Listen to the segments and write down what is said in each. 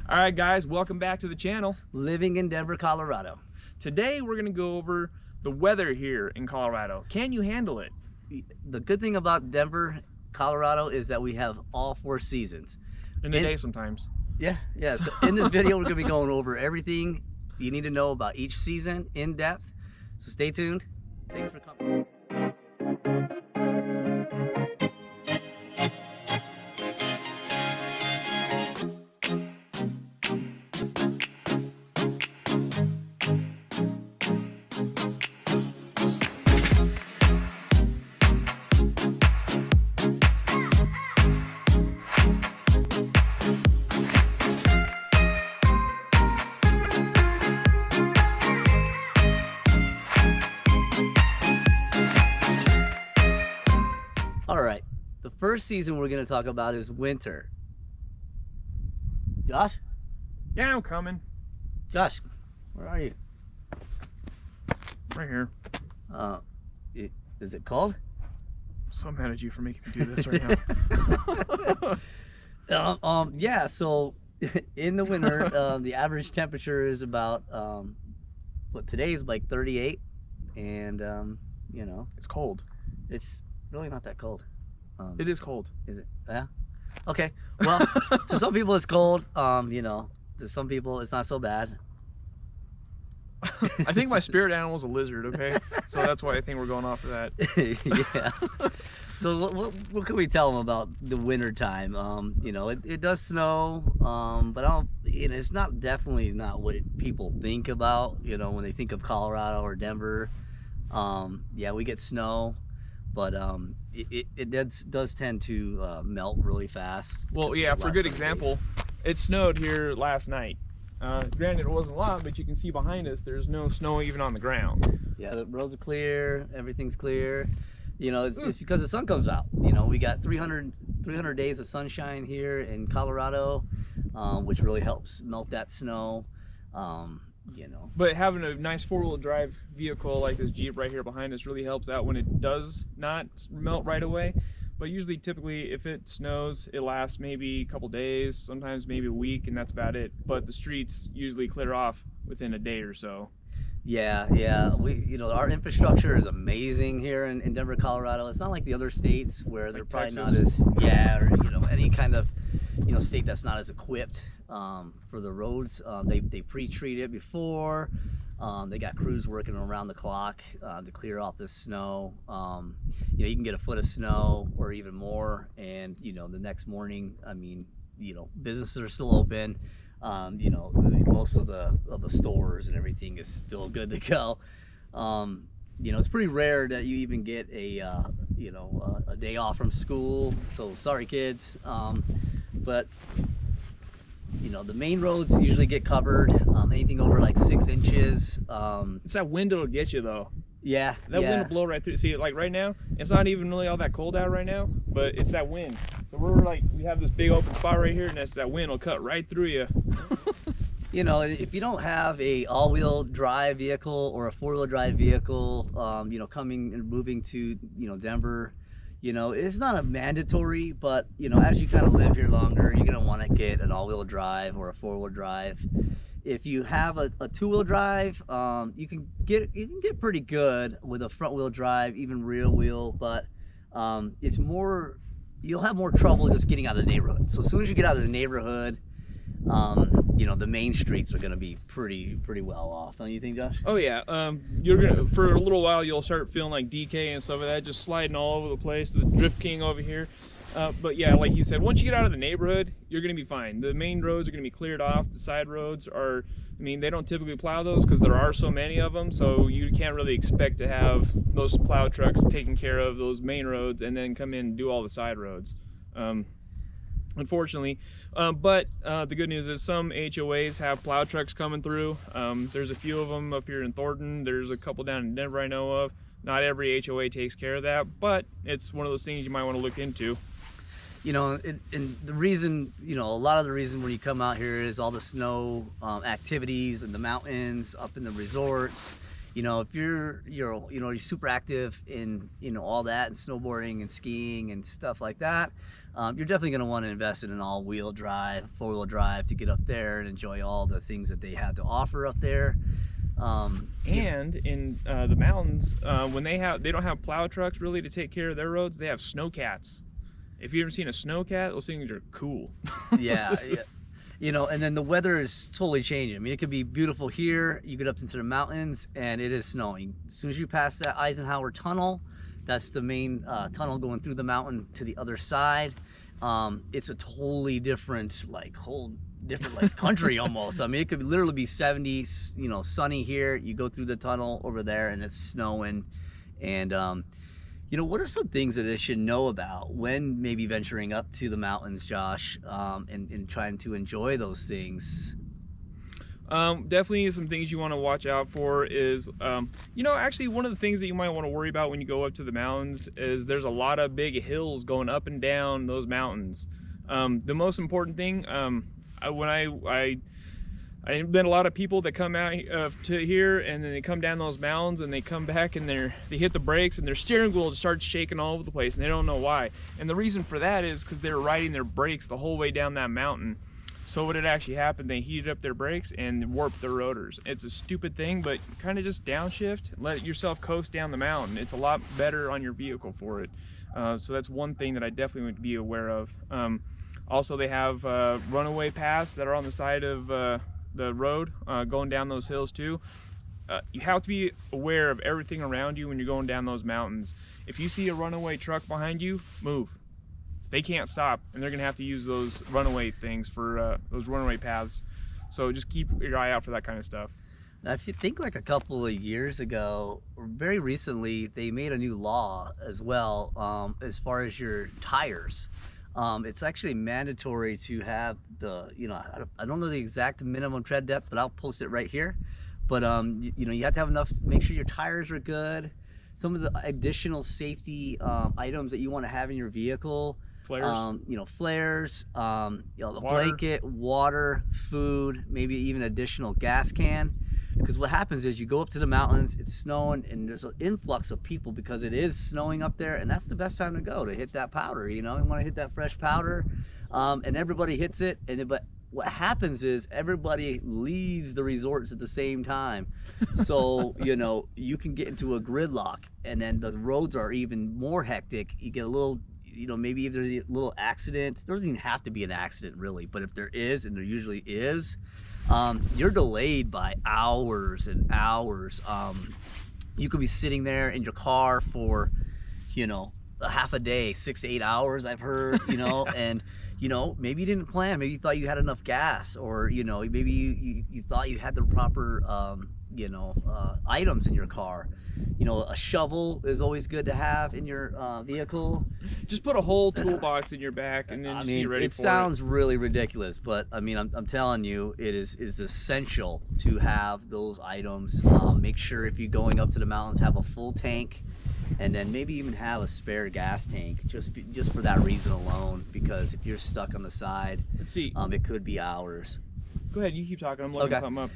All right, guys, welcome back to the channel. Living in Denver, Colorado. Today we're gonna go over the weather here in Colorado. Can you handle it? The good thing about Denver, Colorado is that we have all 4 seasons. In a day sometimes. Yeah. So in this video, we're gonna be going over everything you need to know about each season in depth. So stay tuned. Thanks for coming. All right, the first season we're going to talk about is winter. Josh? Yeah, I'm coming. Josh, where are you? Right here. Is it cold? I'm so mad at you for making me do this right now. Yeah, so in the winter, the average temperature is about, today is like 38, and, you know. It's cold. It's really not that cold. It is cold. Is it? Yeah. Okay. Well, to some people it's cold. You know, to some people it's not so bad. I think my spirit animal is a lizard. Okay, so that's why I think we're going off of that. Yeah. So what can we tell them about the winter time? You know, it does snow, but you know, it's definitely not what people think about. You know, when they think of Colorado or Denver. Yeah, we get snow. But it does tend to melt really fast. Well, yeah, for a good example, it snowed here last night. Granted, it wasn't a lot, but you can see behind us, there's no snow even on the ground. Yeah, the roads are clear, everything's clear. You know, it's because the sun comes out. You know, we got 300 days of sunshine here in Colorado, which really helps melt that snow. You know, but having a nice 4-wheel drive vehicle like this Jeep right here behind us really helps out when it does not melt right away. But usually, typically, if it snows, it lasts maybe a couple days, sometimes maybe a week, and that's about it. But the streets usually clear off within a day or so. Yeah. You know, our infrastructure is amazing here in Denver, Colorado. It's not like the other states where they're probably not as, or you know, any kind of, you know, state that's not as equipped for the roads. They pre-treat it before. They got crews working around the clock to clear off this snow. You know, you can get a foot of snow or even more, and you know, the next morning, I mean, you know, businesses are still open. You know, most of the stores and everything is still good to go. You know, it's pretty rare that you even get a you know, a day off from school. So sorry, kids. But you know, the main roads usually get covered. Anything over like 6 inches. It's that wind that'll get you though. Yeah. That wind will blow right through. See, like right now, it's not even really all that cold out right now, but it's that wind. So we have this big open spot right here, and that wind will cut right through you. You know, if you don't have a all-wheel drive vehicle or a 4-wheel drive vehicle, you know, coming and moving to, you know, Denver, you know, it's not a mandatory, but you know, as you kind of live here longer, you're gonna want to get an all-wheel drive or a 4-wheel drive. If you have a 2-wheel drive, you can get pretty good with a front-wheel drive, even rear wheel, but you'll have more trouble just getting out of the neighborhood. So as soon as you get out of the neighborhood, you know, the main streets are going to be pretty well off, don't you think, Josh? Oh yeah, you're gonna, for a little while you'll start feeling like DK and stuff like that, just sliding all over the place, the Drift King over here. But yeah, like you said, once you get out of the neighborhood, you're gonna be fine. The main roads are gonna be cleared off. The side roads are, I mean, they don't typically plow those because there are so many of them, so you can't really expect to have those plow trucks taking care of those main roads and then come in and do all the side roads. Unfortunately, but the good news is some HOAs have plow trucks coming through. There's a few of them up here in Thornton. There's a couple down in Denver I know of. Not every HOA takes care of that, but it's one of those things you might want to look into. You know, and the reason, you know, a lot of the reason when you come out here is all the snow activities in the mountains, up in the resorts. if you're super active in all that and snowboarding and skiing and stuff like that, you're definitely going to want to invest in an all-wheel drive, four-wheel drive to get up there and enjoy all the things that they have to offer up there. And in the mountains, when they don't have plow trucks really to take care of their roads, they have snowcats. If you've ever seen a snowcat, those things are cool. Yeah. And then the weather is totally changing. I mean, it could be beautiful here. You get up into the mountains and it is snowing. As soon as you pass that Eisenhower Tunnel, that's the main tunnel going through the mountain to the other side. It's a totally different, whole different country almost. I mean, it could literally be 70, sunny here. You go through the tunnel over there and it's snowing. And what are some things that they should know about when maybe venturing up to the mountains, Josh, and trying to enjoy those things? Definitely some things you want to watch out for is, actually one of the things that you might want to worry about when you go up to the mountains is there's a lot of big hills going up and down those mountains. The most important thing, I've been a lot of people that come out to here and then they come down those mountains and they come back and they hit the brakes and their steering wheel just starts shaking all over the place and they don't know why. And the reason for that is because they're riding their brakes the whole way down that mountain. So what had actually happened, they heated up their brakes and warped their rotors. It's a stupid thing, but kind of just downshift, let yourself coast down the mountain. It's a lot better on your vehicle for it. So that's one thing that I definitely would be aware of. Also, they have runaway paths that are on the side of the road going down those hills too. You have to be aware of everything around you when you're going down those mountains. If you see a runaway truck behind you, move. They can't stop, and they're gonna have to use those runaway things for those runaway paths. So just keep your eye out for that kind of stuff. Now, if you think a couple of years ago, or very recently, they made a new law as well as far as your tires. It's actually mandatory to have the, I don't know the exact minimum tread depth, but I'll post it right here. But, you have to have enough, make sure your tires are good. Some of the additional safety items that you want to have in your vehicle. Flares. Flares, a blanket, water, food, maybe even additional gas can. Because what happens is you go up to the mountains, it's snowing, and there's an influx of people because it is snowing up there, and that's the best time to go to hit that powder. You want to hit that fresh powder, and everybody hits it. But what happens is everybody leaves the resorts at the same time, so you can get into a gridlock, and then the roads are even more hectic. You get a little. Maybe if there's a little accident, there doesn't even have to be an accident really, but if there is, and there usually is, you're delayed by hours and hours. You could be sitting there in your car for, a half a day, 6 to 8 hours, I've heard, and, maybe you didn't plan. Maybe you thought you had enough gas, or, maybe you thought you had the proper, items in your car. A shovel is always good to have in your vehicle. Just put a whole toolbox in your back and then just be ready for it. It sounds really ridiculous, but I'm telling you, it is essential to have those items. Make sure if you're going up to the mountains, have a full tank, and then maybe even have a spare gas tank, just for that reason alone. Because if you're stuck on the side, let's see, it could be hours. Go ahead, you keep talking. I'm looking something up.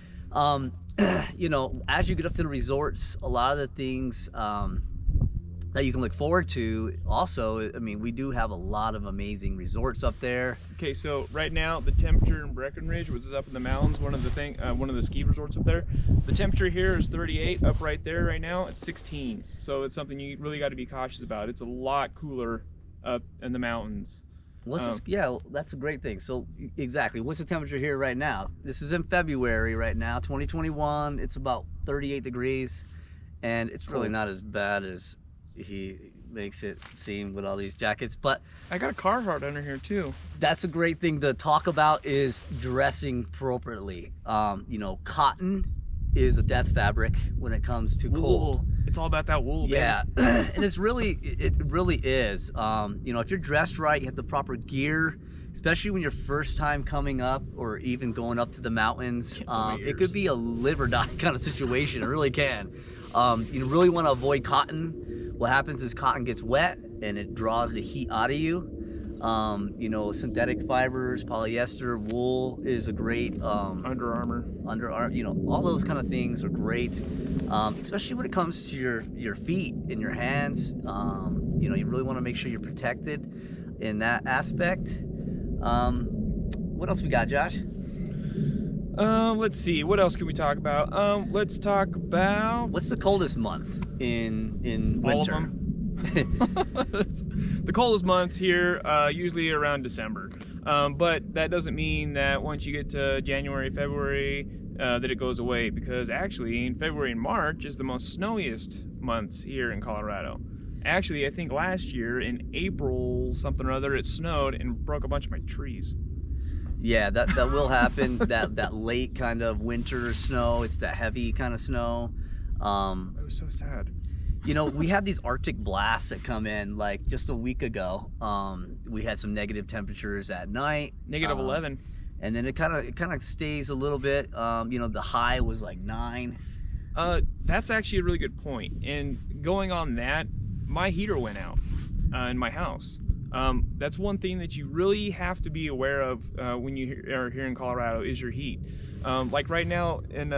As you get up to the resorts, a lot of the things that you can look forward to also, we do have a lot of amazing resorts up there. Okay, so right now the temperature in Breckenridge, which is up in the mountains, one of the ski resorts up there, the temperature here is 38. Up right there right now it's 16. So it's something you really got to be cautious about. It's a lot cooler up in the mountains. That's a great thing. So exactly, what's the temperature here right now? This is in February right now, 2021. It's about 38 degrees, and it's really not as bad as he makes it seem with all these jackets. But I got a Carhartt under here too. That's a great thing to talk about, is dressing appropriately. Cotton is a death fabric when it comes to cold. It's all about that wool. Yeah, and it really is. If you're dressed right, you have the proper gear, especially when you're first time coming up or even going up to the mountains. It could be a live or die kind of situation. It really can. You really want to avoid cotton. What happens is cotton gets wet and it draws the heat out of you. You know, synthetic fibers, polyester, wool is a great Under Armour. You know, all those kind of things are great, especially when it comes to your feet and your hands. You know, you really want to make sure you're protected in that aspect. What else we got, Josh? Let's see. What else can we talk about? Let's talk about... What's the coldest month in winter? All of them. The coldest months here, usually around December. But that doesn't mean that once you get to January, February, that it goes away, because actually in February and March is the most snowiest months here in Colorado. Actually, I think last year in April something or other, it snowed and broke a bunch of my trees. Yeah, that will happen. that late kind of winter snow. It's that heavy kind of snow. It was so sad. You know, we have these Arctic blasts that come in. Like just a week ago, we had some negative temperatures at night. Negative 11. And then it kind of stays a little bit. You know, the high was like 9. That's actually a really good point. And going on that, my heater went out in my house. That's one thing that you really have to be aware of when you are here in Colorado is your heat. Like right now in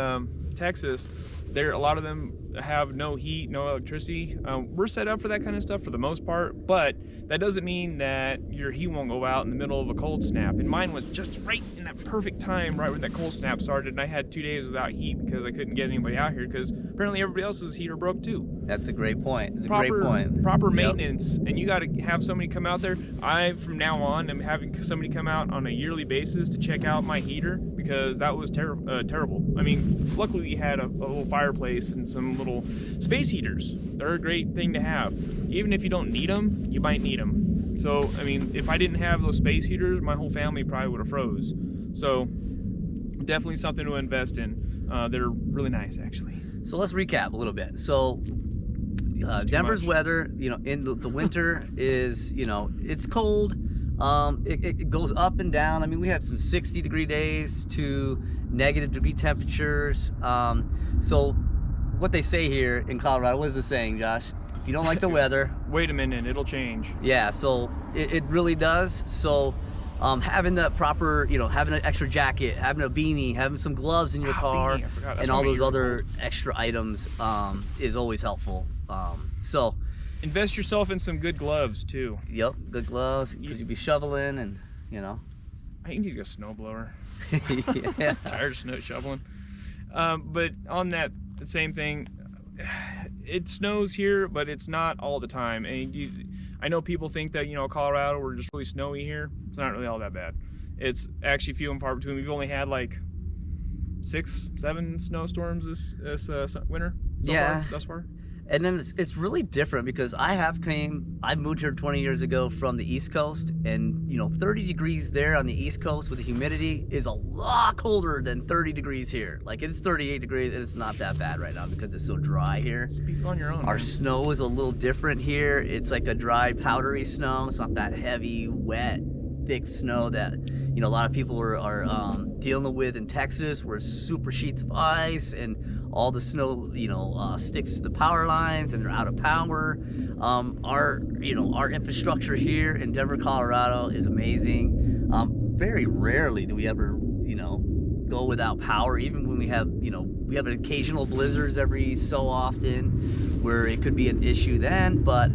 Texas, a lot of them have no heat, no electricity. We're set up for that kind of stuff for the most part, but that doesn't mean that your heat won't go out in the middle of a cold snap. And mine was just right in that perfect time, right when that cold snap started, and I had 2 days without heat because I couldn't get anybody out here because apparently everybody else's heater broke too. That's a great point. That's a great point. Proper maintenance, and you got to have somebody come out there. From now on, I'm having somebody come out on a yearly basis to check out my heater because that was terrible. I mean, luckily we had a little fireplace and some little space heaters. They're a great thing to have. Even if you don't need them, you might need them. So, I mean, if I didn't have those space heaters, my whole family probably would have froze. So, definitely something to invest in. They're really nice, actually. So let's recap a little bit. So, Denver's weather, you know, in the winter is, you know, it's cold. It goes up and down. I mean, we have some 60-degree days to negative-degree temperatures. So what they say here in Colorado, what is the saying, Josh? If you don't like the weather... Wait a minute, it'll change. Yeah, so it really does. So having the proper, you know, having an extra jacket, having a beanie, having some gloves in your car, and all those other extra items is always helpful. So invest yourself in some good gloves too. Yep, good gloves, because you'd be shoveling and, you know. I need a snowblower. Yeah. Tired of snow shoveling. But on that same thing, it snows here, but it's not all the time. And I know people think that, you know, Colorado, we're just really snowy here. It's not really all that bad. It's actually few and far between. We've only had like 6, 7 snowstorms this winter thus far. And then it's really different because I moved here 20 years ago from the East Coast, and you know, 30 degrees there on the East Coast with the humidity is a lot colder than 30 degrees here. Like it's 38 degrees and it's not that bad right now because it's so dry here. Speak on your own. Our man. Snow is a little different here. It's like a dry, powdery snow. It's not that heavy, wet, thick snow that, you know, a lot of people are dealing with in Texas, where it's super sheets of ice and all the snow, you know, sticks to the power lines and they're out of power. Our infrastructure here in Denver, Colorado is amazing. Very rarely do we ever, you know, go without power. Even when we have occasional blizzards every so often where it could be an issue then, but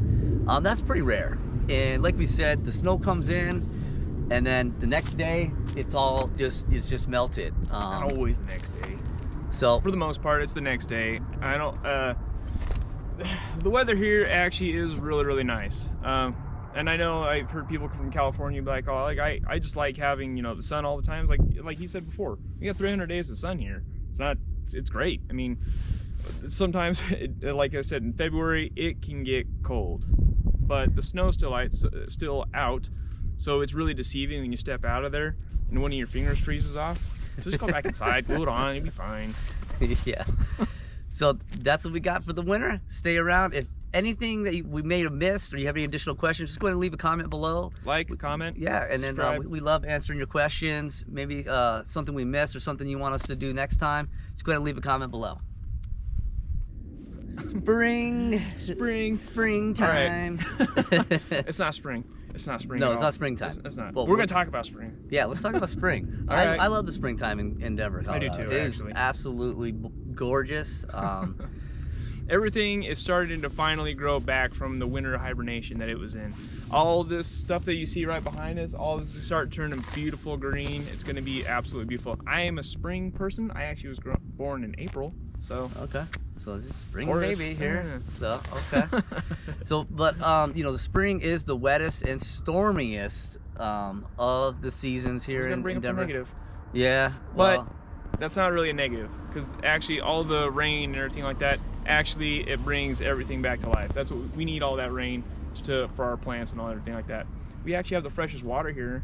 that's pretty rare. And like we said, the snow comes in, and then the next day it's just melted. Not always the next day. So for the most part, it's the next day. I don't. The weather here actually is really, really nice. And I know I've heard people from California be like, "Oh, like I just like having, you know, the sun all the time." It's like he said before, we got 300 days of sun here. It's great. I mean, sometimes, like I said, in February it can get cold, but the snow's still out, so it's really deceiving when you step out of there and one of your fingers freezes off. So just go back inside, glue it on, you'll be fine. Yeah. So that's what we got for the winter. Stay around. If anything that we may have missed or you have any additional questions, just go ahead and leave a comment below. Like, comment. Yeah, and then we love answering your questions. Maybe something we missed or something you want us to do next time. Just go ahead and leave a comment below. Springtime. All right. It's not spring. It's not spring. No, at it's all. not springtime. It's not. Well, we're gonna talk about spring. Yeah, let's talk about spring. All right. I love the springtime in Denver, Colorado. I do too. It is actually. absolutely gorgeous. Everything is starting to finally grow back from the winter hibernation that it was in. All this stuff that you see right behind us, all this is start turning beautiful green. It's going to be absolutely beautiful. I am a spring person. I actually was born in April, so. Okay. So it's spring Taurus. baby here. Yeah. So okay. So, but you know, the spring is the wettest and stormiest of the seasons here in bring up the Denver. negative. Yeah, But well, that's not really a negative, because actually all the rain and everything like that, actually it brings everything back to life. That's what we need, all that rain for our plants and all everything like that. We actually have the freshest water here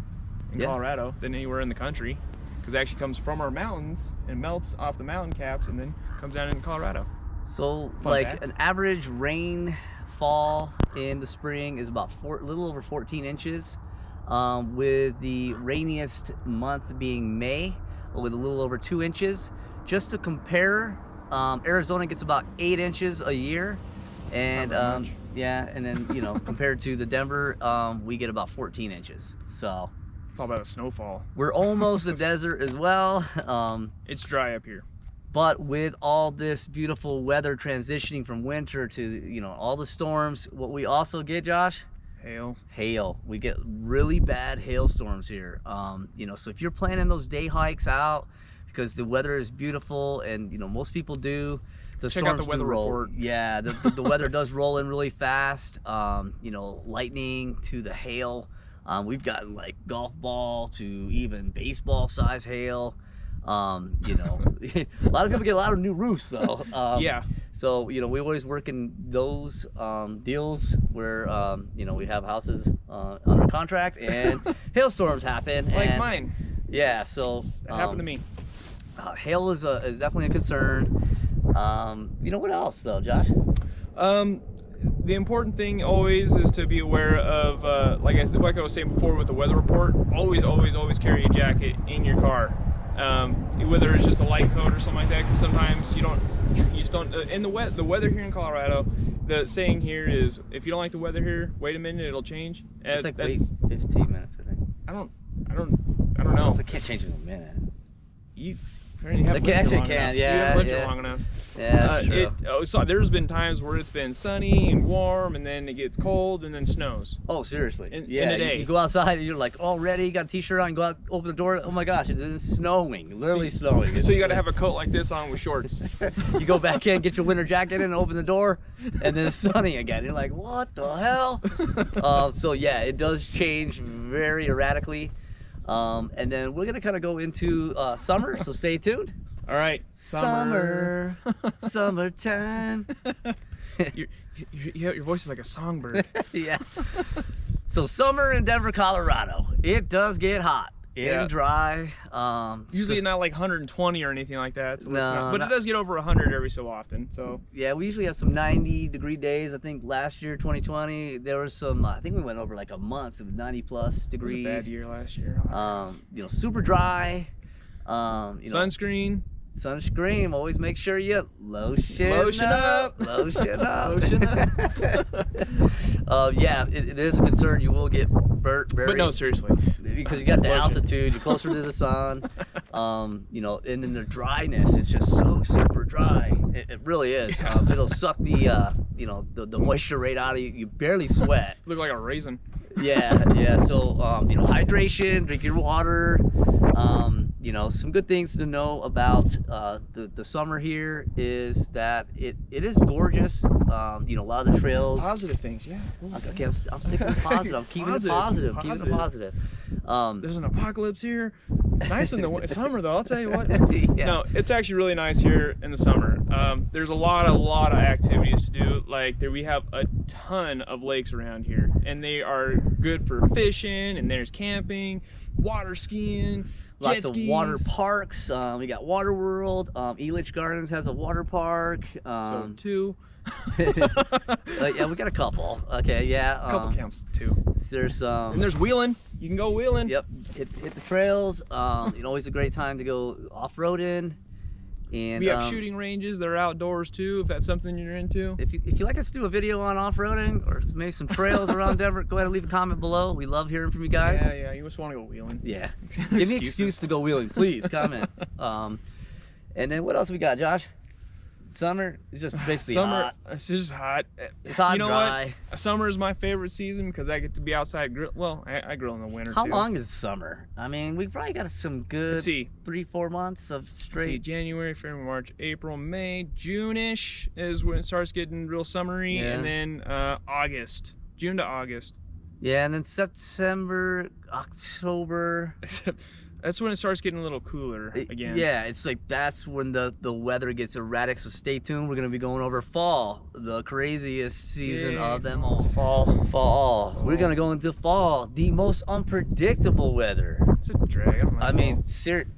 in Colorado than anywhere in the country, because it actually comes from our mountains and melts off the mountain caps and then comes down into Colorado. so Fun like fact. an average rainfall in the spring is about a little over 14 inches, with the rainiest month being May, with a little over 2 inches. Just to compare, Arizona gets about 8 inches a year, and yeah, and then you know, compared to the Denver, we get about 14 inches. So It's all about the snowfall. we're almost a desert as well. It's dry up here. But with all this beautiful weather transitioning from winter to, you know, all the storms, what we also get, Josh? Hail. Hail. We get really bad hailstorms here. You know, so if you're planning those day hikes out, because the weather is beautiful, and you know most people do, the Check out storms the weather do roll. report. Yeah, the weather does roll in really fast. You know, lightning to the hail. We've gotten like golf ball to even baseball size hail. You know, a lot of people get a lot of new roofs though. Yeah. So, you know, we always work in those deals where, you know, we have houses under contract and hailstorms happen. Like and, mine. Yeah, so. That happened to me. Hail is definitely a concern. You know, what else though, Josh? The important thing always is to be aware of, like I was saying before with the weather report, always carry a jacket in your car. Whether it's just a light coat or something like that, because sometimes you just don't. In the weather here in Colorado, the saying here is, if you don't like the weather here, wait a minute, it'll change. It's like wait 15 minutes, I think. I don't know. I can't change it in a minute. You haven't lived here long enough. Yeah, You haven't lived yeah. here long enough. Yeah, that's true. So there's been times where it's been sunny and warm, and then it gets cold, and then snows. Oh, seriously? In Yeah, a day. you go outside and you're like all ready, got a t-shirt on, go out, open the door, oh my gosh, it's snowing, literally snowing. So you got to have a coat like this on with shorts. You go back in, get your winter jacket in, and open the door, and then it's sunny again. You're like, what the hell? So yeah, it does change very erratically. And then we're gonna kind of go into summer, so stay tuned. All right, Summertime. Your voice is like a songbird. Yeah. So summer in Denver, Colorado. It does get hot and dry. Usually not like 120 or anything like that. So but not- it does get over 100 every so often. So Yeah, we usually have some 90-degree days. I think last year, 2020, there was some. I think we went over like a month of 90+ it degrees. was a bad year last year. You know, super dry. You know, Sunscreen. sunscreen. Always make sure you lotion up. Lotion up. Lotion up. Yeah, it is a concern. You will get burnt very. But no, seriously. Because you got the Lotion. altitude, you're closer to the sun. You know, and then the dryness. It's just so super dry. It really is. Yeah. It'll suck the you know, the moisture right out of you. You barely sweat. Look like a raisin. Yeah. So you know, hydration, drink your water. You know, some good things to know about the summer here is that it is gorgeous. You know, a lot of the trails. Positive things, yeah. Okay, I'm sticking with positive. I'm keeping it positive. Keeping it positive. There's an apocalypse here. Nice in the summer though, I'll tell you what. Yeah. No, it's actually really nice here in the summer. There's a lot of activities to do. Like we have a ton of lakes around here, and they are good for fishing, and there's camping, water skiing, Lots jet of skis. water parks. We got Water World. Elitch Gardens has a water park. So two. Yeah, we got a couple. Okay, yeah. A couple counts too. There's And there's wheeling. You can go wheeling. Yep, hit the trails. You know, always a great time to go off-roading. And we have shooting ranges that are outdoors too, if that's something you're into. If you like us to do a video on off-roading or maybe some trails around Denver, go ahead and leave a comment below. We love hearing from you guys. Yeah, you just want to go wheeling. Yeah. Give me an excuse to go wheeling, please. Comment. And then what else we got, Josh? Summer is just basically hot. It's just hot. It's hot, you know dry. What? Summer is my favorite season because I get to be outside. Well, I grill in the winter. How too. long is summer? I mean, we've probably got some good 3-4 months of straight. January, February, March, April, May, June-ish is when it starts getting real summery, and then August, June to August. Yeah, and then September, October. That's when it starts getting a little cooler again. Yeah, it's like that's when the weather gets erratic, so stay tuned. We're going to be going over fall, the craziest season of them all. Fall. We're going to go into fall, the most unpredictable weather. It's a drag. I mean,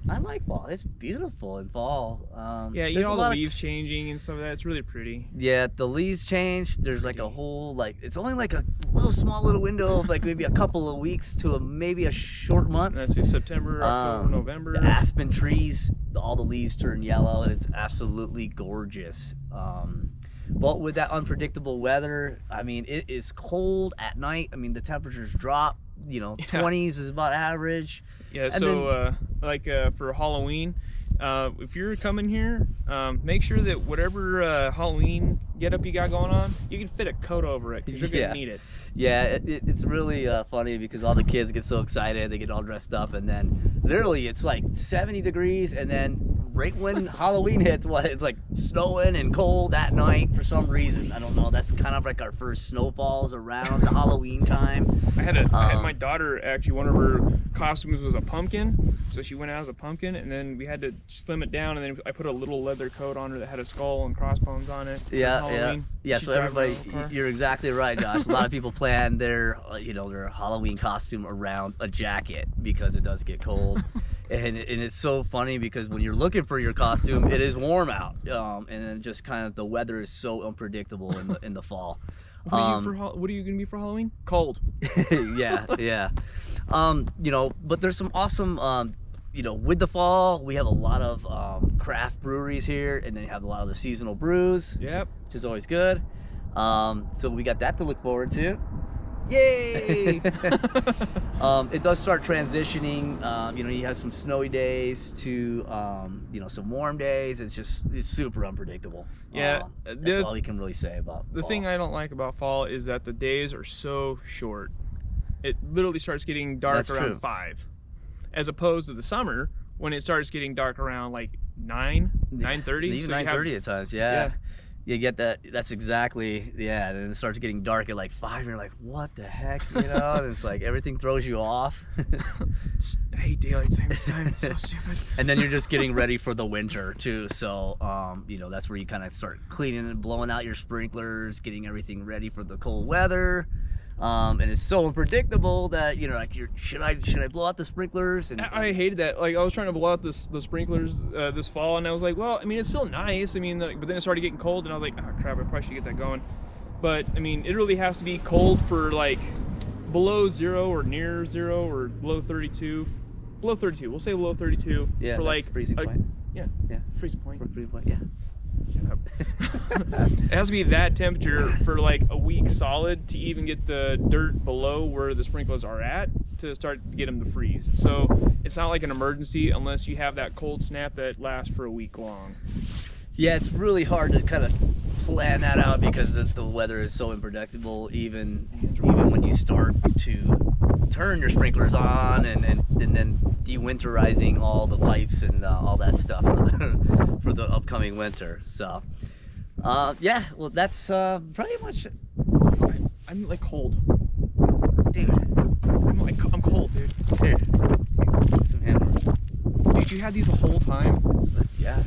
I like fall. It's beautiful in fall. Yeah, you know all the leaves changing and stuff like that. It's really pretty. Yeah, the leaves change. There's like a whole, it's only like a small little window of like maybe a couple of weeks to maybe a short month. That's September, October, November. The aspen trees, all the leaves turn yellow, and it's absolutely gorgeous. But with that unpredictable weather, I mean, it is cold at night. I mean, the temperatures drop. 20s is about average. Yeah, and so for Halloween, if you're coming here, make sure that whatever Halloween getup you got going on, you can fit a coat over it because you're gonna need it. Yeah, it's really funny because all the kids get so excited, they get all dressed up, and then literally it's like 70 degrees, and then right when Halloween hits, it's like snowing and cold at night for some reason. I don't know. That's kind of like our first snowfalls around the Halloween time. I had my daughter, actually, one of her costumes was a pumpkin, so she went out as a pumpkin, and then we had to slim it down, and then I put a little leather coat on her that had a skull and crossbones on it. Yeah. So everybody, you're exactly right, Josh. A lot of people plan their their Halloween costume around a jacket because it does get cold. And it's so funny because when you're looking for your costume, it is warm out, and then just kind of the weather is so unpredictable in the fall. What are you gonna be for Halloween? Cold. yeah. But there's some awesome. With the fall, we have a lot of craft breweries here, and then you have a lot of the seasonal brews. Yep. Which is always good. So we got that to look forward to. Yay! It does start transitioning. You have some snowy days to some warm days. It's super unpredictable. Yeah, that's all you can really say about the fall. thing I don't like about fall is that the days are so short. It literally starts getting dark around 5, as opposed to the summer when it starts getting dark around like 9:30. Even 9:30 at times. Yeah. You get that. That's exactly, yeah. And then it starts getting dark at like 5, and you're like, what the heck, And it's like everything throws you off. I hate daylight savings time. It's so stupid. And then you're just getting ready for the winter too. So, that's where you kind of start cleaning and blowing out your sprinklers, getting everything ready for the cold weather. And it's so unpredictable that should I blow out the sprinklers? And I hated that. Like I was trying to blow out the sprinklers this fall, and I was like, well, I mean, it's still nice. I mean, but then it started getting cold, and I was like, oh crap, I probably should get that going. But I mean, it really has to be cold for like below 0 or near 0 or below 32. Below 32. We'll say below 32. Yeah, for like freezing point. Yeah. Freezing point. Freezing point. Yeah. Shut up. It has to be that temperature for like a week solid to even get the dirt below where the sprinklers are at to start to get them to freeze. So it's not like an emergency unless you have that cold snap that lasts for a week long. Yeah, it's really hard to kind of plan that out because the weather is so unpredictable. Even when you start to turn your sprinklers on and then de-winterizing all the pipes and all that stuff for the upcoming winter. So yeah, well that's pretty much it. I'm like cold, dude. I'm cold, dude. Here, some handwork. Dude, you had these the whole time? Yeah.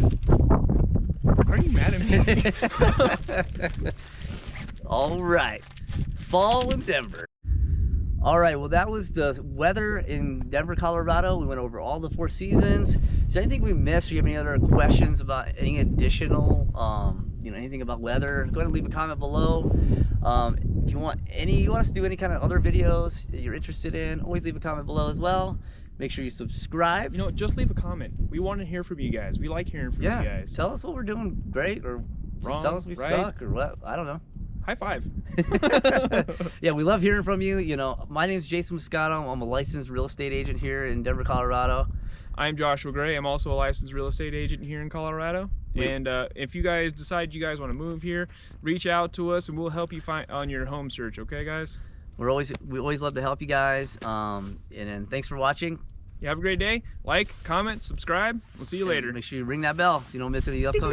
Why are you mad at me? All right, fall in Denver. All right, well, that was the weather in Denver, Colorado. We went over all the 4 seasons. Is there anything we missed? Do you have any other questions about any additional, anything about weather? Go ahead and leave a comment below. If you want us to do any kind of other videos that you're interested in, always leave a comment below as well. Make sure you subscribe. You know, just leave a comment. We want to hear from you guys. We like hearing from you guys. Tell us what we're doing great, or just Wrong, tell us we right? suck, or what. I don't know. High five. Yeah, we love hearing from you. You know, my name's Jason Moscato. I'm a licensed real estate agent here in Denver, Colorado. I'm Joshua Gray. I'm also a licensed real estate agent here in Colorado. And if you guys decide you guys want to move here, reach out to us and we'll help you find on your home search. Okay, guys? We always love to help you guys. And then thanks for watching. You have a great day. Like, comment, subscribe. We'll see you later. Make sure you ring that bell so you don't miss any upcoming